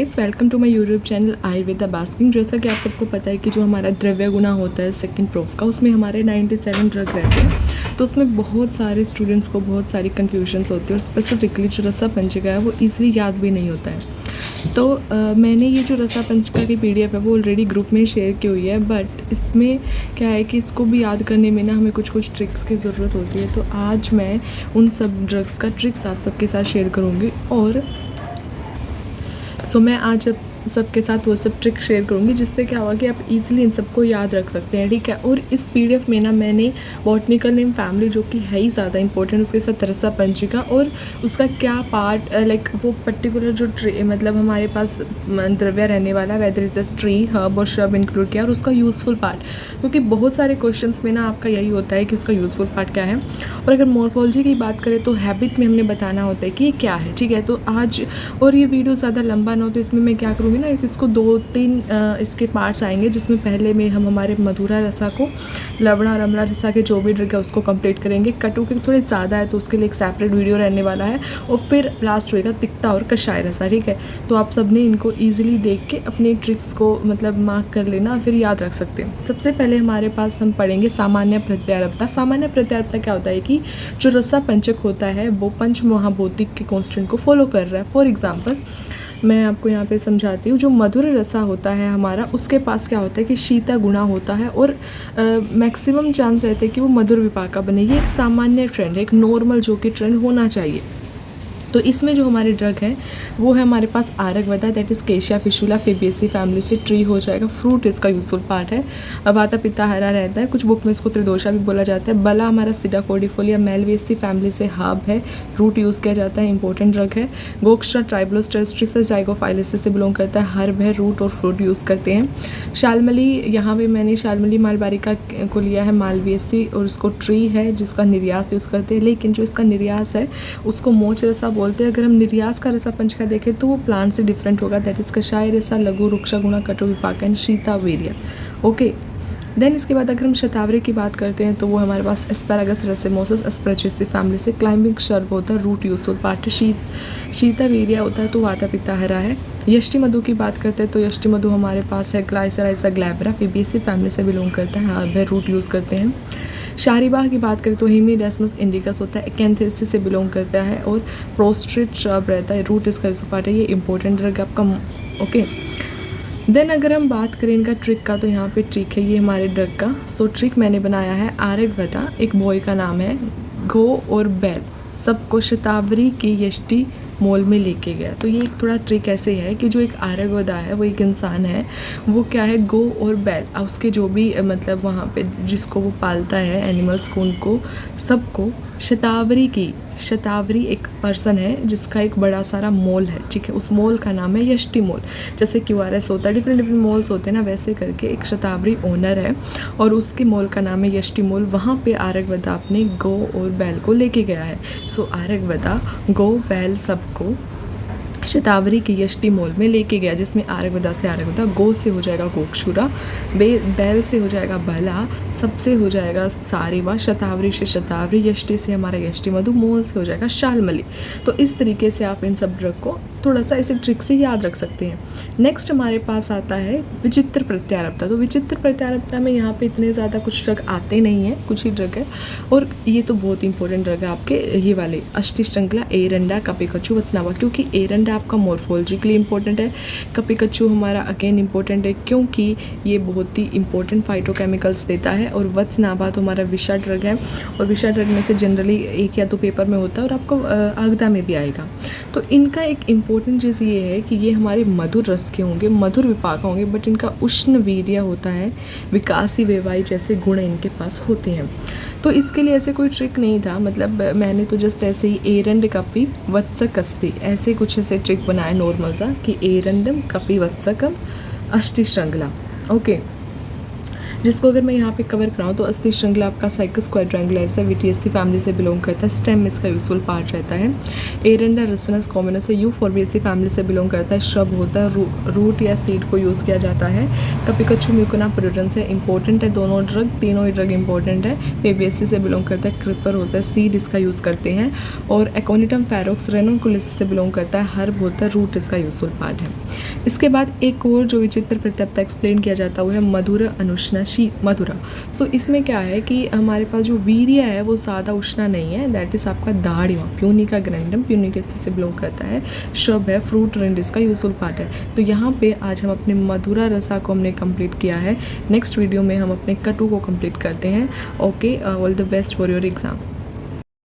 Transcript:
Guys, welcome to my YouTube channel Ayurveda basking. जैसा कि आप सबको पता है कि जो हमारा द्रव्य गुना होता है सेकंड प्रूफ का, उसमें हमारे 97 ड्रग रहते हैं। तो उसमें बहुत सारे स्टूडेंट्स को बहुत सारी कन्फ्यूजन्स होती है और स्पेसिफिकली जो रसा पंचिका है वो ईजिली याद भी नहीं होता है। तो मैंने ये जो रसा पंचिका की PDF है वो ऑलरेडी ग्रुप में शेयर की हुई है, बट इसमें क्या है कि इसको भी याद करने में ना हमें कुछ ट्रिक्स की ज़रूरत होती है। तो आज मैं उन सब ड्रग्स का ट्रिक्स आप सबके साथ शेयर करूँगी और मैं आज सबके साथ वो सब ट्रिक शेयर करूँगी जिससे क्या होगा कि आप इजीली इन सबको याद रख सकते हैं, ठीक है। और इस PDF में ना मैंने बॉटनिकल नेम फैमिली, जो कि है ही ज़्यादा इंपॉर्टेंट, उसके साथ रसा पंचिका और उसका क्या पार्ट लाइक वो पर्टिकुलर जो ट्री मतलब हमारे पास द्रव्य रहने वाला है, whether it is tree, herb और श्रब इंक्लूड किया, और उसका यूज़फुल पार्ट, क्योंकि बहुत सारे क्वेश्चन में ना आपका यही होता है कि उसका यूज़फुल पार्ट क्या है। और अगर मॉर्फोलॉजी की बात करें तो हैबिट में हमने बताना होता है कि ये क्या है, ठीक है। तो आज और ये वीडियो ज़्यादा लंबा ना हो तो इसमें मैं क्या करूँगी ना, इसको 2-3 इसके पार्ट्स आएंगे, जिसमें पहले में हम हमारे मधुरा रसा को, लवणा और अम्ला रसा के जो भी ड्रग है उसको कंप्लीट करेंगे। कटु के थोड़े ज़्यादा है तो उसके लिए एक सेपरेट वीडियो रहने वाला है, और फिर लास्ट होएगा तिक्ता और कषाय रसा, ठीक है। तो आप सब ने इनको ईजिली देख के अपने ट्रिक्स को मतलब मार्क कर लेना, फिर याद रख सकते हैं। सबसे पहले हमारे पास हम पढ़ेंगे सामान्य प्रत्यारब्धता। सामान्य प्रत्यारब्धता क्या होता है कि जो रसा पंचक होता है वो पंच महाभौतिक के कॉन्स्टेंट को फॉलो कर रहा है। फॉर एग्जाम्पल मैं आपको यहाँ पे समझाती हूँ। जो मधुर रसा होता है हमारा, उसके पास क्या होता है कि शीता गुणा होता है और मैक्सिमम चांस रहते हैं कि वो मधुर विपाका बने। ये एक सामान्य ट्रेंड है, एक नॉर्मल जो कि ट्रेंड होना चाहिए। तो इसमें जो हमारे ड्रग है वो है हमारे पास आरगवदा, that is Cassia fistula Fabaceae family से ट्री हो जाएगा। फ्रूट इसका यूजफुल पार्ट है। वाता पित्ता हरा रहता है, कुछ बुक में इसको त्रिदोषा भी बोला जाता है। बला हमारा सिडाकोडिफोलिया मेलवेसी फैमिली से हर्ब है, रूट यूज़ किया जाता है, इंपॉर्टेंट ड्रग है। गोक्स्ट्रा ट्राइब्लोस्टेरिस जाइगोफाइलिसिस से बिलोंग करता है, हर्ब है, रूट और फ्रूट यूज़ करते हैं। शालमली, यहाँ पे मैंने शालमली मालबारिका को लिया है, मालवेसी, और उसको ट्री है जिसका निर्यास यूज़ करते हैं। लेकिन जो इसका निर्यास है उसको मोच रसा बोलते हैं। अगर हम निर्यास का रसा पंच का देखें तो वो प्लांट से डिफरेंट होगा, दैट इज कषाय रसा, लघु रुक्षा गुणा कटु विपाक एंड शीता वीर्य, ओके। देन इसके बाद अगर हम शतावरी की बात करते हैं तो वो हमारे पास एस्पैरागस रेसिमोसस एस्परेचेसी फैमिली से क्लाइंबिंग शर्ब होता है, रूट यूजफुल पार्ट। शीता वीर्य होता है तो वाता पित्ता हरा है। यष्टि मधु की बात करते हैं तो यष्टि मधु हमारे पास है ग्लाइसराइजा ग्लैब्रा, फेबिएसी फैमिली से बिलोंग करता है, हर्ब है, रूट यूज़ करते हैं। शारीबाह की बात करें तो हेमिडेस्मस इंडिकस होता है, एकेंथेसिस से बिलोंग करता है और प्रोस्ट्रेट श्रब रहता है, रूट इसका पार्ट है। ये इंपॉर्टेंट ड्रग आपका, ओके। देन अगर हम बात करें इनका ट्रिक का तो यहाँ पे ट्रिक है ये हमारे ड्रग का। सो ट्रिक मैंने बनाया है आरगवदा, एक बॉय का नाम है, गो और बैल सबको शतावरी की यष्टि मोल में लेके गया। तो ये एक थोड़ा ट्रिक ऐसे है कि जो एक आरगवदा है वो एक इंसान है, वो क्या है, गो और बैल, उसके जो भी मतलब वहाँ पे जिसको वो पालता है एनिमल्स को, उनको सबको शतावरी एक पर्सन है जिसका एक बड़ा सारा मोल है, ठीक है। उस मोल का नाम है यष्टि मोल। जैसे QRS होता है, डिफरेंट मोल्स होते हैं ना, वैसे करके एक शतावरी ओनर है और उसके मोल का नाम है यष्टि मोल। वहाँ पे आरगवदा अपने गो और बैल को लेके गया है। सो आरगवदा गो बैल सबको शतावरी के यष्टि मोल में लेके गया, जिसमें आरगवदा से आरगवदा, गो से हो जाएगा गोक्षुरा, बैल से हो जाएगा बला, सबसे हो जाएगा सारीवा, शतावरी से शतावरी, यष्टि से हमारा यष्टि मधु, मोल से हो जाएगा शालमली। तो इस तरीके से आप इन सब ड्रग को थोड़ा सा ऐसे ट्रिक से याद रख सकते हैं। नेक्स्ट हमारे पास आता है विचित्र प्रत्यारब्धता। तो विचित्र प्रत्यारब्धता में यहाँ पे इतने ज़्यादा कुछ ड्रग आते नहीं हैं, कुछ ही ड्रग है, और ये तो बहुत इंपॉर्टेंट ड्रग है आपके ये वाले अष्टिश्रृंखला, एरंडा, कपिकच्चू, वत्सनाभा। क्योंकि एरंडा आपका मॉर्फोलॉजी के लिए इंपॉर्टेंट है, कपिकच्चू हमारा अगेन इंपॉर्टेंट है क्योंकि ये बहुत ही इंपॉर्टेंट फाइटोकेमिकल्स देता है, और वत्सनाभा तो हमारा विषा ड्रग है, और विषा ड्रग में से जनरली एक या दो पेपर में होता है और आपको आगदा में भी आएगा। तो इनका एक इम्पोर्टेंट चीज़ ये है कि ये हमारे मधुर रस के होंगे, मधुर विपाक होंगे, बट इनका उष्ण वीर्य होता है, विकासी वेवाई जैसे गुण इनके पास होते हैं। तो इसके लिए ऐसे कोई ट्रिक नहीं था, मतलब मैंने तो जस्ट ऐसे ही एरंड कपि वत्सकस्ति ऐसे कुछ ऐसे ट्रिक बनाया नॉर्मल सा कि एरंडम कपि वत्सकम अष्टिश्रृंखला, ओके। जिसको अगर मैं यहाँ पे कवर कराऊँ तो अस्थि श्रृंखला आपका साइकस क्वाड्रेंगुलरिस है, विटिएसी फैमिली से बिलोंग करता है। स्टेम इसका यूजफुल पार्ट रहता है। एरंडा रसनस कॉमनस है, यूफोर्बिएसी फैमिली से बिलोंग करता है। श्रब होता है, रूट या सीड को यूज़ किया जाता है। कपिकच्छु म्यूकोना प्रूडेंस है, इंपॉर्टेंट है दोनों ड्रग, तीनों ही ड्रग इंपॉर्टेंट है। फेबिएसी से बिलोंग करता है। क्रिपर होता है, सीड इसका यूज़ करते हैं। और एकोनिटम फेरोक्स रेनोकुलिस से बिलोंग करता है। हर्ब होता है, रूट इसका यूजफुल पार्ट है। इसके बाद एक और जो विचित्र प्रत्यप्ता एक्सप्लेन किया जाता है वो है मधुर अनुष्णा मधुरा। सो इसमें क्या है कि हमारे पास जो वीर्य है वो ज़्यादा उष्णा नहीं है, दैट इज़ आपका दाढ़िया, प्यूनिका ग्रैंडम, प्यूनिकेसी से बिलोंग करता है। श्रब है, फ्रूट रिंड इसका यूजफुल पार्ट है। तो यहाँ पे आज हम अपने मधुरा रसा को हमने कंप्लीट किया है। नेक्स्ट वीडियो में हम अपने कटु को कंप्लीट करते हैं। Okay, all the best for your exam.